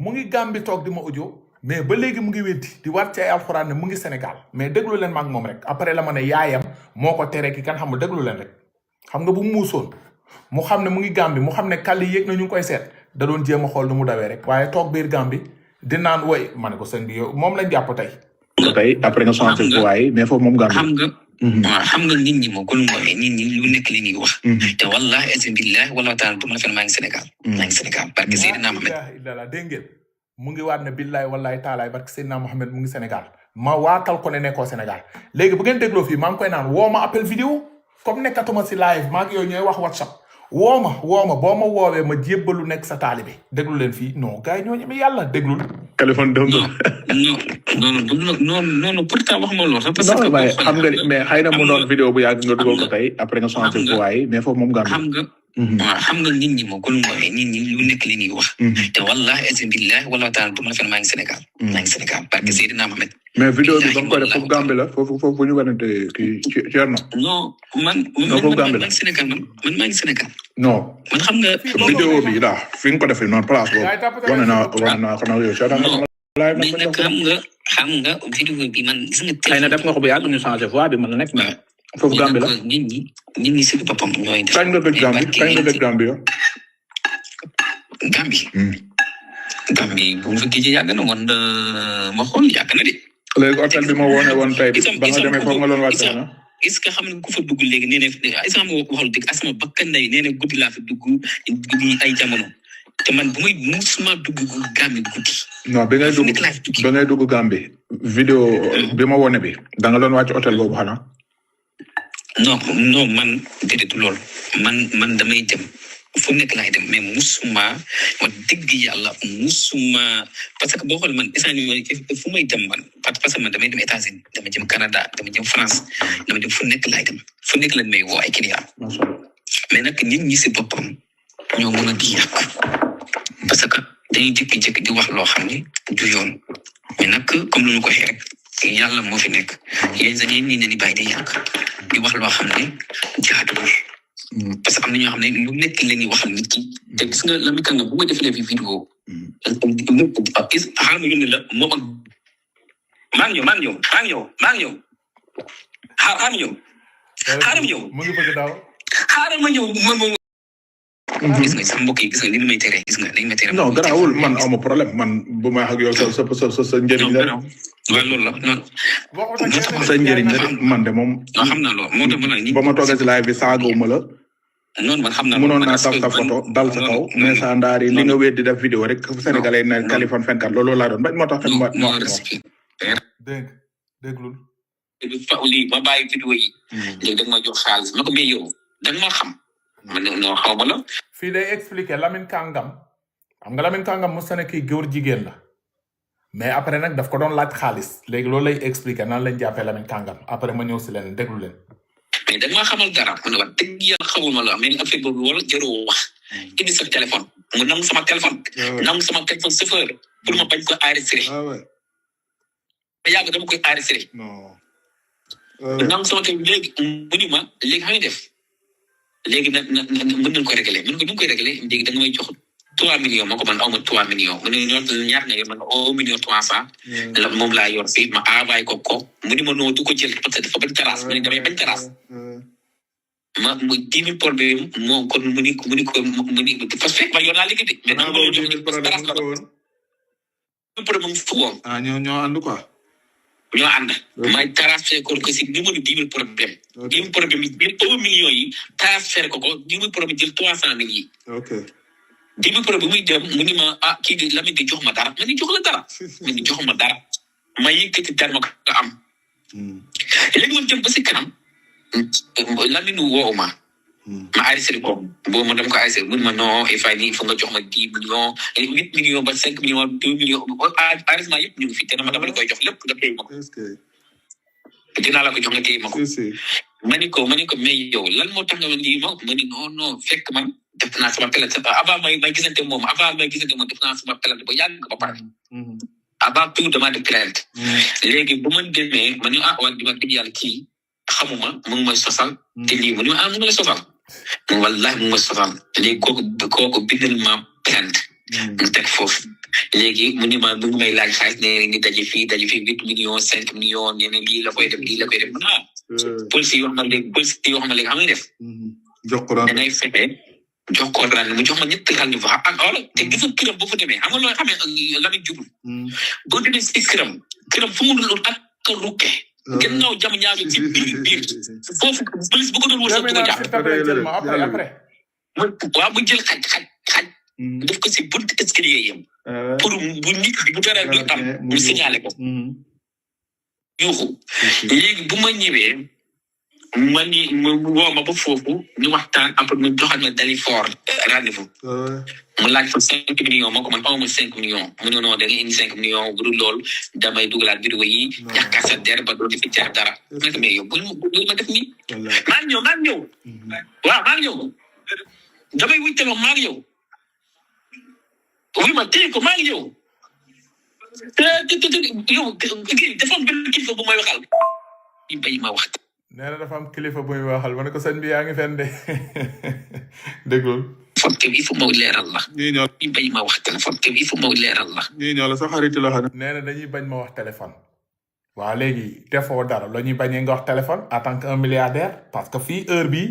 mu ngi Gambie toog di ma audio mais ba léegi mu ngi weddi di war ci ay alxuraan ne mu ngi Sénégal mais déglu leen ma ak moom rek après la ma ne yaayam moo ko tere ki kan xamul déglu leen rek xam nga bu mu muusoon mu xam ne mu ngi Gambie mu xam ne kàll yéeg na ñu ngi koy seet da doon jéem a xool nu mu dawee rek waaye toog biir Gambie di naan woy ma ne ko sëñ bi yow moom lañ jàpp tey. tey après nga changé ko waaye mais foofu moom Gambie. xam nga nit ñi moom kon mooy nit ñi lu nekk li ñuy wax. te wallahi alhamdulilah wala taala du ma la fen maa ngi Sénégal. maa ngi Sénégal parce que Seydina Mohamed. dégg ngeen mu ngi waat ne billaay wallaay taalaay barke Seydina Mohamed mu ngi Sénégal ma waatal ko ne nekkoo Sénégal léegi bu ngeen dégloo fii maa ngi koy naan woo ma appel vidéo comme nekkatuma si live maa ngi yow ñooy wax WhatsApp woo ma boo ma woowee ma jébbalu nekk sa taalibe déglu leen fii non gars yi ñoo ñeme yàlla déglul. téléphone dëgg non pourtant wax ma lool sax. parce que xam nga mais xëy na mu doon vidéo bu yàgg nga dugal ko tey après nga changé ko waaye mais foofu moom Gambie. xam nga nit ñi moom kon mooy nit ñi lu nekk li ñuy wax. te wallahi alhamdulilah wala taala du ma la fen maa ngi Sénégal. maa ngi Sénégal parce que Seydina Mohamed. mais vidéo bi ba mu koy def foofu Gambie la foofu bu ñu warante kii Thierno. non man maa ngi Sénégal man maa ngi Sénégal. non man xam nga. vidéo bi daa fi nga ko defee noonu place boobu. wane naa xanaa yow mais nag xam nga vidéo bi man gis nga. xëy na def nga ko bu yàgg ñu changé voix bi mën na nekk mais. foofu Gambie la nit ñi si boppam ñooy def. kañ nga dëkk Gambie yow. Gambie bu ma fa géejee yàgg na woon ma xool yàgg na de. léegi hôtel bi ma woone woon tey ba nga demee foofu nga doon wàcce na. est-ce que xam nga ku fa dugg léegi nee na est-ce que ma waxal dëgg asama bakkan nday nee na guddi laa fa dugg ay jamono te man bu may musuma dugg Gambie guddi. non bi ngay dugg Gambie. vidéo bi ma wone bi da nga doon wàcc hôtel boobu xanaa. non man déedéet loolu man damay dem fu nekk laay dem mais musuma wax dëgg yàlla musuma parce que boo xoolee man instant fu may dem man parce que man damay dem États-Unis dama jëm Canada dama jëm France dama dem fu nekk laay dem fu nekk lañ may woo ay client mais nag nit ñi si boppam ñoo mën a di yàq parce que dañuy jékki-jékki di wax loo xam ne du yoon mais nag comme lu ñu ko waxee rek yàlla moo fi nekk yéen ñi ne ni bàyyi day yàq di wax loo xam ne jaaduwul parce que am na ñoo xam ne lu nekk la ñuy waxal nit ki te gis nga la mi kan nga bu ma defalee fi vidéo xaaral ma yónni la moom ak maa ngi ñëw mu ngi bëgg daaw xaaral ma ñëw gis nga sax mbokk yi gis nga li may tere gis nga dañ ma tere. non garaawul man amu problème man bu ma wax ak yow sa njëriñ la. waaw loolu la non. sa njëriñ la man de moom. non xam naa loolu moo tax ma ne ba ma toogee si live bi saaguma la. noonu man xam naa mënoon naa taf sa photo dal sa kaw mais sa ndaari li nga wéet di def vidéo rek sénégalais na Kaliphone fenkat loolu laa doon bañ moo tax. déglul. lii ma bàyyi vidéo yi. léegi da nga ma jox xaalis ma ko mais yow da nga ma xam. man non xaw ma la. fii day expliquer Lamine Kangam xam nga Lamine Kangam mos na ne kii góor jigéen la mais après nag daf ko doon laaj xaalis léegi loolu lay expliquer nan lañ jàppee Lamine Kangam après ma ñëw si leen déglu leen. mais da nga maa xamal dara man wax dëgg yàlla xamul ma la mais affaire boobu wala jaroo wax. indi sa téléphone mu nangu sama téléphone. nangu sama téléphone chauffeur pour ma bañ ko enregistré. te yàgg dama koy enregistré. nangu sama téléphone léegi mu ni ma léegi xam nga def. léegi nag mën nañu ko réglé mën nga ñu koy réglé léegi da nga may jox 3 millions moo ko man aw ma 3 millions mu ne ñaar nga yor man 1 million 300 la moom laa yor fii ma envoyé ko mu ni ma noo du ko jël parce que dafa bañ terrasse mu ne damay bañ terrasse ma mu 10 000 problème moo kon mu ni parce que ma yor naa liggéey de mais nag loolu jox terrasse la problème fu woon ñoo ànd quoi ñoo ànd may transféré ko si numéro 10 000 problème 10 000 problème yi biir 1 million yi transféré ko 10 000 problème jël 300 000 yi. ok 10 000 problème muy dem mu ni ma kii di Lamine di jox ma dara ma ni jox la dara. ma ni jox ma dara ma yëkkati dara ma ko am. léegi man jëm ba si kanam Lamine woo ma. ma arrêté ko boo ma dem ko arrêté mu ma non il faut ni il faut nga jox ma 10 millions 8 millions ba 5 millions 2 millions arrêtement yëpp ñu ngi fi te dama la koy jox lépp nga téye ma ko. dinaa la ko jox nga téye ma ko. ma ni ko mais yow lan moo tax nga lii ma ni non fekk man def naa sama plainte avant may gisante moom def naa sama plainte ba yàgg ba pare. avant tout dama def plainte. léegi bu ma demee ma ni waa di ma dëgg yàlla kii xamuma mu ngi may sosal. te lii mu ni mu ngi lay sosal. wallahi mu ngi may sosal léegi kooku bindal ma plainte mu teg foofu léegi mu ni ma mu ngi may laaj xaalis nee ngi daje fii 8 millions 5 millions nee na lii la koy def police yi wax ma léegi xam nga def jox ko da ngay fexe jox ko rendez mu jox ma ñetti rendez-vous ak wala te gis nga këram boo fa demee xam nga loo xamee Lamine jublu boo demee si këram fu mu dul ak rukke gannaaw jam ñaaga ci biir foofu police bu ko doon wërsëg bu ko jàpp après waaw mu jël xaj def ko si buntu escalier yam pour bu nit bu dara du am mu signalé ko yuuxu léegi bu ma ñëwee ma ni woo ma ba foofu ñu waxtaan après mu joxal ma Dalifort rendez-vous mu laaj ko 5 millions moo ko man awma 5 millions mu ne non da nga indi 5 millions bu dul loolu damay dugalaat vidéo yi yàqal sa der ba doo di fi jar dara nag mais yow bul ma def nii maa ngi ñëw waaw maa ngi ñëw damay wuy téléphone maa ngi ñëw oui ma téye ko maa ngi ñëw yow kii dafa am benn kilifa bu may waxal ñu bay ma wax nee na dafa am kilifa bu muy waxal ma ne ko sëñ bi yaa ngi fen de déglul fon te il faut ma leeral la ñu bay ma wax téléphone te il faut ma leeral la ñii ñoo la sa xarit la xana nee na dañuy bañ ma wax téléphone waaw léegi defoo dara la ñuy bañee nga wax téléphone en tant que un milliardaire parce que fii heure bi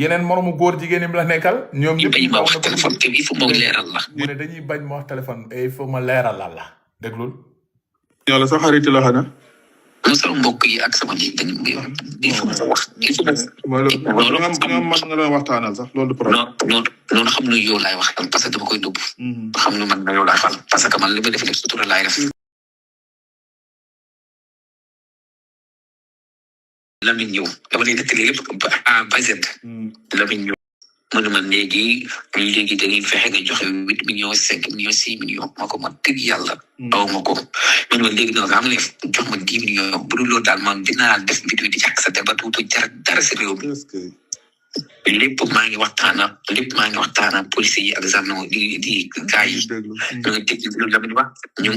yeneen moromu góor jigéen ñi la nekkal ñoom ñëpp ñu ma wax téléphone te il faut ma leeral la mu ne dañuy bañ ma wax téléphone et il faut ma leeral la déglul ñoo la sa xarit la xana mo sama mbokk yi ak sama ji dañu il faut ma wax il faut nga man nga doon waxtaanal sax loolu problème non xam na yow laay wax parce que dama koy dugg xam na man na yow laay fal parce que man li ma def lépp sutura laay def Lamine ñëw dama lay nettali lépp A ba Z Lamine ñëw mu ne ma léegi dañuy fexe nga joxe 8 millions 5 millions 6 millions moo ko ma dëgg yàlla aw ma ko man ma léegi nag am na jox ma 10 millions bu dul loolu daal man dinaa def vidéo di jàkk sa débat tuuti dara si réew mi lépp maa ngi waxtaana police yi ak gendarmerie di gars yi ñu ngi dégg lu Lamine wax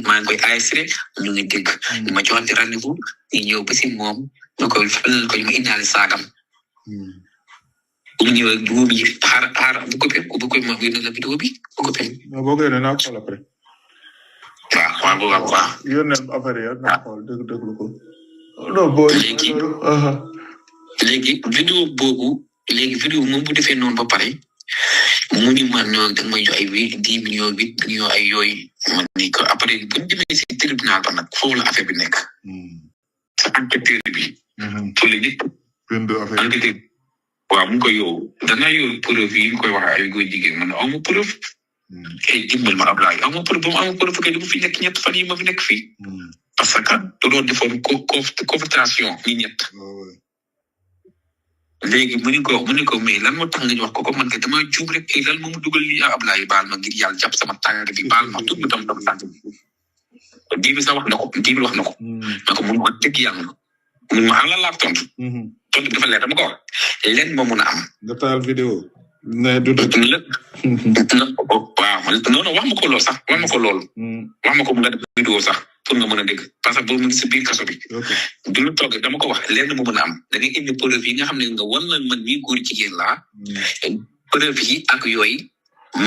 maa ngi koy enregistré ñu ngi dégg ma joxante rendez-vous ñu ñëw ba si moom ma koy fëlal ko ma indaale saagam bu ñu ñëwee dugub yi xaar bu ko ma yónnee la vidéo bi bu ko boo ko yónnee naa ko xool après waaw yónnee affaire yi naa xool déglu ko non boo léegi vidéo boobu vidéo moom bu defee noonu ba pare mu ni man ñoo da may jox ay 10 millions 8 millions ay yooyu man ni ko après bu ñu demee si tribunal ba nag foofu la affaire bi nekk sa enquêteur bi fële nit enquêteur waaw mu ngi koy yow danaa yow preuve yi nga koy wax ay góor jigéen man aw ma preuve kay dimbal ma Ablaye aw ma preuve ba mu aw ma preuve kay dama fi nekk ñett fan yi ma fi nekk fii parce que da doon defoon coopération ñi ñett léegi mu ni ko mais lan moo tax nga wax ko man kay dama juum rek kay lan moo mu dugal lii Ablaye baal ma ngir yàlla jàpp sama tànk bi baal ma tudd mu tam tànk bi bi sax wax na ko ma ko mun wax dëgg yàlla mun ma am la laaf tontu tontu bi dafa leer dama ko wax leen moo mun a am nga taal vidéo ne du dëgg waaw non wax ma ko lool sax wax ma ko loolu wax ma ko mu nga def vidéo sax pour nga mën a dégg parce que boo mu ngi si biir kaso bi du lu toog dama ko wax leen moo mën a am da ngay indi preuve yi nga xam ne nga wan na man mii góor jigéen laa preuve yi ak yooyu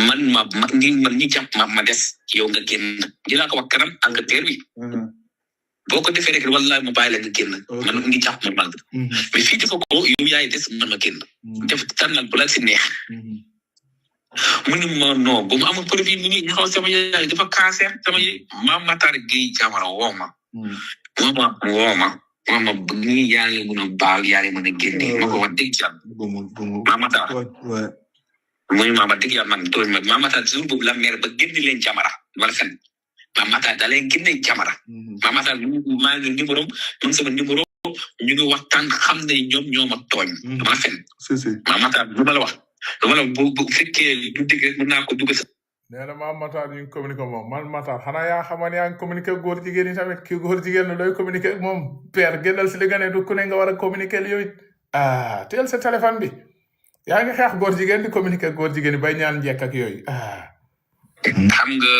man ñi jàpp ma des yow nga génn dinaa ko wax kanam enquêteur bi boo ko defee rek wallahi ma bàyyi la nga génn man ngi jàpp man mais fii dafa ko yow yaay des man ma génn def tànnal bu la si neex mu ni ma non bu mu amul preuve yi mu ngi ñaxaw sama yaay dafa cancer sama Mame Matar Gueye Jamara woo ma bu ngi yaa ngi mën a baal yaa ngi mën a génne ma ko wax dëgg yàlla Mame Matar muy Mame dëgg yàlla man tooñ ma Mame Matar jour boobu la maire ba génne leen Jamara wala fen Mame Matar da leen génne Jamara Mame Matar maa ngi numéro man sama numéro ñu ngi waxtaan xam ne ñoom ñoo ma tooñ wala fen Mame Matar lu ma la wax bu fekkee du dëgg rek mën naa ko dugg sa nee na Mame Matar ñu ngi communiqué moom Mame Matar xanaa yaa xamoon yaa ngi communiqué góor jigéen yi tamit kii góor jigéen la looy communiqué ak moom père génnal si li nga ne du ku ne nga war a communiqué yow it teel sa téléphone bi yaa ngi xeex góor jigéen di communiqué góor jigéen yi bay ñaan njekk ak yooyu xam nga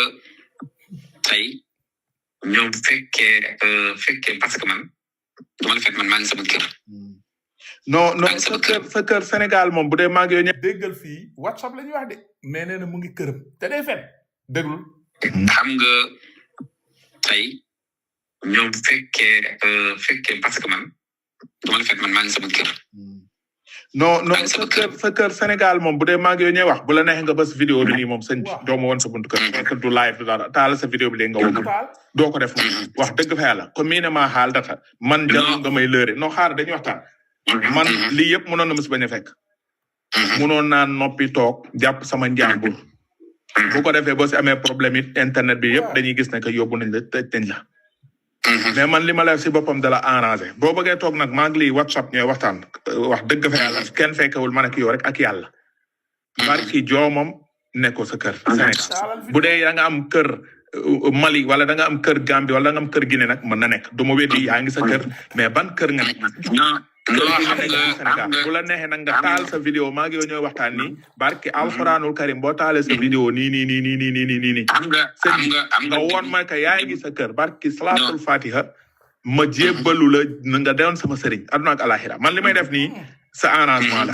tey ñoom fekkee parce que man dama la fekk man maa ngi sama kër non sa kër Sénégal moom bu dee maa ngi déggal fii WhatsApp la ñuy wax de mais nee na mu ngi këram te day fen déglul xam nga tey ñoom fekkee parce que man dama la fekk man maa ngi sama kër. non sa kër Sénégal moom bu dee maa ngi yow ñuy wax bu la neexee nga bës vidéo bi nii moom sëñ bi doo ma woon sa buntu kër fekk du live du dara taal sa vidéo bi léegi nga woon doo ko def moom wax dëgg fa yàlla comme mii ne maa xaal data man jarul nga may lëre non xaar dañuy waxtaan man lii yëpp mënoon na ma si bañ a fekk mënoon naa noppi toog jàpp sama njàmbur bu ko defee boo si amee problème it internet bi yëpp dañuy gis ne que yóbbu nañ la tëj nañ la mais man li ma la si boppam da la arrangé boo bëggee toog nag maa ngi lii WhatsApp ñooy waxtaan wax dëgg fa yàlla kenn fekkewul man ak yow rek ak yàlla barki joomam nekkoo sa kër Sénégal bu dee da nga am kër Mali wala da nga am kër Gambie wala da nga am kër Guinée nag mën na nekk du ma weddi yaa ngi sa kër mais ban kër nga nekk Sénégal bu la neexee nag nga taal sa vidéo maa ngi yow ñooy waxtaan nii barki alxuraanul karim boo taalee sa vidéo nii nga woon ma ka yaa ngi sa kër barki salaatul fatiha ma jébbalu la nga deewoon sama sëriñ aduna ak alaxira man li may def nii sa arrangement la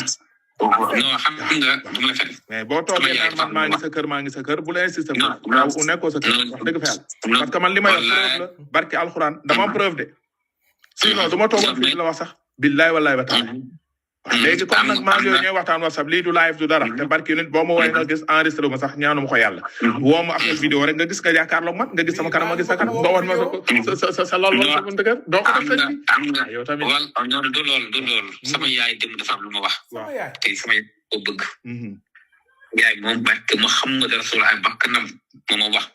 non xam nga dama la fekk mais boo toogee naan man maa ngi sa kër bu la insisté u nekkoo sa kër wax dëgg fa yàlla parce que man li may wax preuve la barki alxuraan dama am preuve de sinon du ma toogoon fii la wax sax billaay wallaay ba taala léegi comme nag maa ngi yow ñooy waxtaan WhatsApp lii du live du dara te barki nit boo ma woowee nga gis enregistré ma sax ñaanu ma ko yàlla woo ma appel vidéo rek nga gis nga jàkkaarloo man nga gis sama kanam ma gis sa kanam nga woon ma sa lool wala sa buntu kër doo ko def sëñ bi yow tamit wala du lool sama yaay dem dafa am lu ma wax te sama yaay ko bëgg yaay moom barke Muhammad Rasulullah bakkanam moo ma wax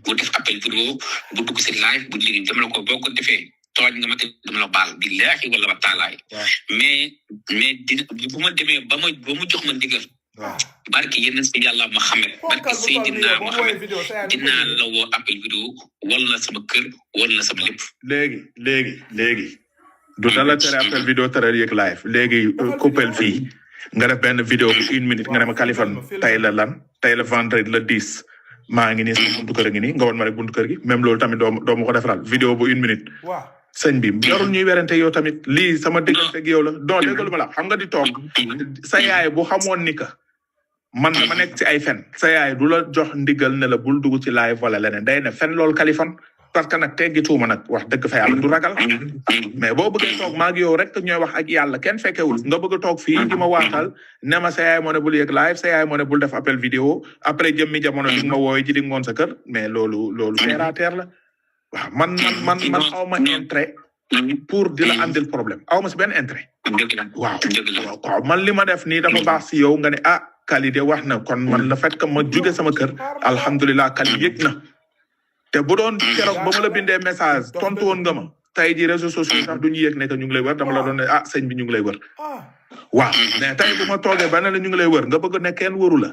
bu def appel vidéo bu dugg si live bu liggéey dama la ko boo ko defee tooñ nga ma te dama la baal billahi wala wa taalaay mais dina bu ma demee ba mu jox ma ndigal barki yeneen si yàlla Muhammad barki Seydina Muhammad dinaa la woo appel vidéo wala sama kër wala sama lépp léegi du dala tere appel vidéo tere yëg live léegi coupel fii nga def benn vidéo bu 1 minute nga ne ma Kaliphone tey la vendredi le 10 maa ngi nii sama buntu kër ngi nii nga woon ma rek buntu kër gi même loolu tamit doo ma ko defaral vidéo bu 1 minute sëñ bi jarul ñuy werante yow tamit lii sama diggante ak yow la donc déggalu ma la xam nga di toog sa yaay bu xamoon ni que man dama nekk ci ay fen sa yaay du la jox ndigal ne la bul dugg ci live wala leneen day ne fen loolu Kaliphone parce que nag teggi tuuma nag wax dëgg fa yàlla du ragal mais boo bëggee toog maa ngi yow rek ñooy wax ak yàlla kenn fekkewul nga bëgg a toog fii di ma waatal ne ma sa yaay moo ne bul yëg live sa yaay moo ne bul def appel vidéo après jëmmi jamono di nga ma wooye ji di nga woon sa kër mais loolu terre à terre la waaw man aw ma intérêt pour di la andil problème aw ma si benn intérêt waaw man li ma def nii dafa baax si yow nga ne Kali de wax na kon man le fait que ma jóge sama kër alhamdulilah Kali yëg na te bu doon keroog ba ma la bindee message tontu woon nga ma tey ji réseaux sociaux sax duñu yëg ne que ñu ngi lay wër dama la doon ne sëñ bi ñu ngi lay wër waaw mais tey bu ma toogee ba ne la ñu ngi lay wër nga bëgg ne kenn wëru la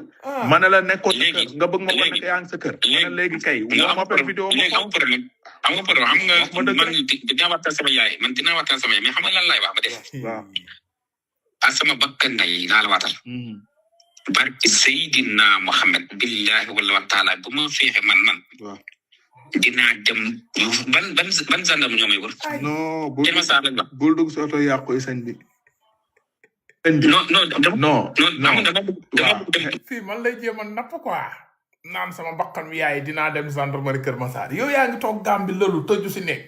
ma ne la nekkoon sa kër nga bëgg ma ko nekk yaa ngi sa kër ma ne léegi kay woo ma per vidéo ma am problème xam nga man dinaa waxtaan sama yaay mais xam nga lan lay wax ma def waaw sama bakkan nday laa la waatal barki Seydina Muhammad billahi wala wa taala bu ma feexe man dinaa dem ban gendarme ñoo may wër non bul dugg si oto yàqu yi sëñ bi non fii man lay jéem a napp quoi naan sama bakkan wi yaay dinaa dem gendarmerie Kër Massar yow yaa ngi toog Gàmbi lëlu tëju si nekk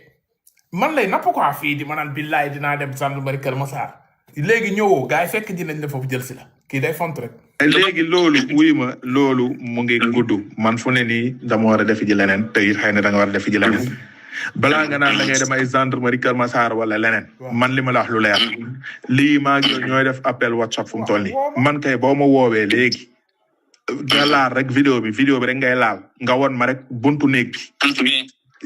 man lay napp quoi fii di ma naan billaay dinaa dem gendarmerie Kër Massar léegi ñëwoo gars yi fekk dinañ la foofu jël si la kii day font rek léegi loolu wuy ma loolu mu ngi gudd man fu ne nii dama war a defi ji leneen te it xëy na da nga war a defi ji leneen balaa nga naan da ngay dem ay gendarmerie Kër Massar wala leneen man li ma la wax lu leer lii maa ngi ñooy def appel WhatsApp fu mu toll nii man kay boo ma woowee léegi nga laal rek vidéo bi rek ngay laal nga won ma rek buntu néeg bi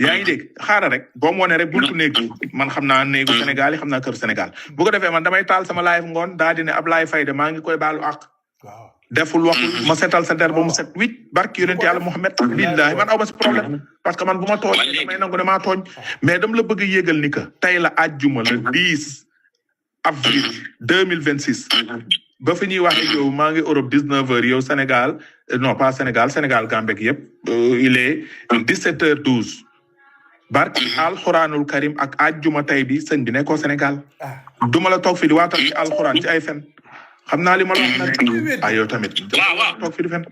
yaa ngi dégg xaaral rek boo mu wonee rek buntu néeg bi man xam naa néegu Sénégal yi xam naa kër Sénégal bu ko defee man damay taal sama live ngoon daa di ne Ablaye Faye de maa ngi koy baalu àq deful waxul ma setal sa der ba mu set wit barki yonent yàlla Muhammad billahi man aw ma si problème parce que man bu ma tooñ damay nangu ne maa tooñ mais dama la bëgg a yégal ni que tey la àjjuma le 10 avril 2026 ba fi ñuy wax yow maa ngi Europe 19h yow Sénégal non pas Sénégal Gambie yëpp il est 17h12 barki alxuraanul karim ak àjjuma tey bi sëñ bi nekkoo Sénégal duma la toog fi di waatal ci alxuraan ci ay fen xam naa li ma la wax nag yow tamit waaw toog fi di fen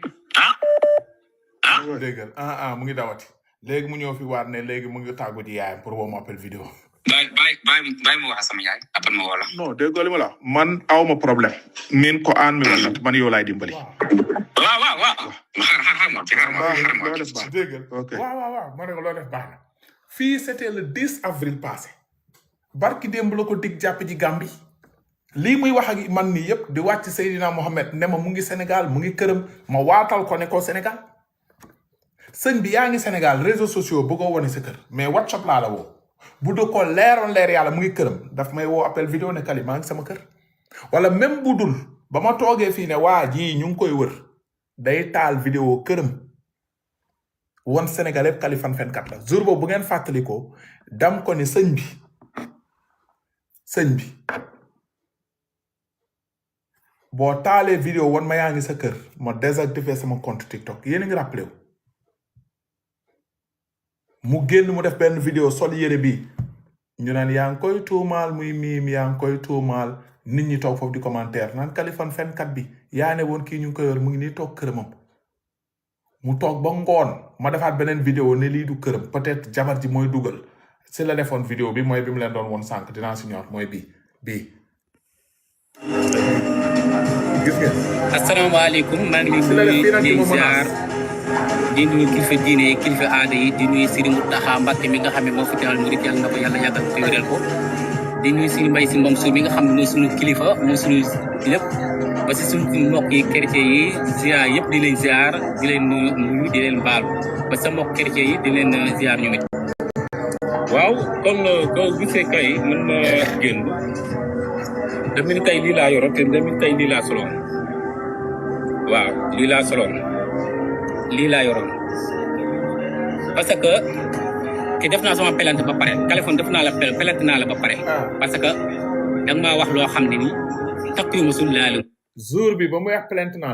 déggal mu ngi dawati léegi mu ñëw fi waat ne léegi mu ngi tàggu ji yaayam pour woo ma appel vidéo. bàyyi ma wax sama yaay après ma wala. non déggoo li ma la man awma problème min ko aan mi wala man yow laay dimbali. waaw xaar ma déggal waaw ma ne ko loo def baax na. fii c'était le 10 avril passé barki démb la ko dig jàpp ji Gambie lii muy wax ak man nii yëpp di wàcc Seydina Mohamed ne ma mu ngi Sénégal mu ngi këram ma waatal ko ne ko Sénégal sëñ bi yaa ngi Sénégal réseaux sociaux bëggoo wane sa kër mais WhatsApp laa la woo bu dee ko leeroon leer yàlla mu ngi këram daf may woo appel vidéo ne Kali maa ngi sama kër wala même bu dul ba ma toogee fii ne waa ji ñu ngi koy wër day taal vidéo këram won Sénégal yëpp Kaliphone fenkat la jour boobu bu ngeen fàttalikoo dam ko ne sëñ bi boo taalee vidéo won ma yaa ngi sa kër ma désactiver sama compte TikTok yéen a ngi rappelé wu mu génn mu def benn vidéo sol yére bi ñu naan yaa ngi koy tuumaal muy miim yaa ngi koy tuumaal nit ñi toog foofu di commentaire naan Kaliphone fenkat bi yaa ne woon kii ñu ngi koy yor mu ngi nii toog këramam mu toog ba ngoon ma defaat beneen vidéo ne lii du këram peut-être jabar ji mooy dugal si la defoon vidéo bi mooy bi mu leen doon woon sànq dinaa si ñëwaat mooy bii gis ngeen. asalaamaaleykum maa ngi leen di ziar di nuyu kilifa diine yi kilifa aada yi di nuyu Sëriñ Mountakha Mbacké mi nga xam ne moo fi teewal murid yàlla na ko yàlla yàggal te wéral ko di nuyu suñu mbay si mbam su mi nga xam ne mooy suñu kilifa mooy suñu lépp ba si suñu mbokk yi chrétien yi ziar yëpp di leen ziar di leen nuyu di leen baalu ba sa mbokk chrétien yi di leen ziar ñu mit waaw kon koo gisee kay mën na génn damin tey lii laa yoroon te damin tey lii laa soloon waaw lii laa soloon lii laa yoroon parce que te def naa sama pelante ba pare Kaliphone def naa la pelante naa la ba pare parce que danga maa wax loo xam ne ni takk yu ma suñ laal jour bi ba muy wax pelante naa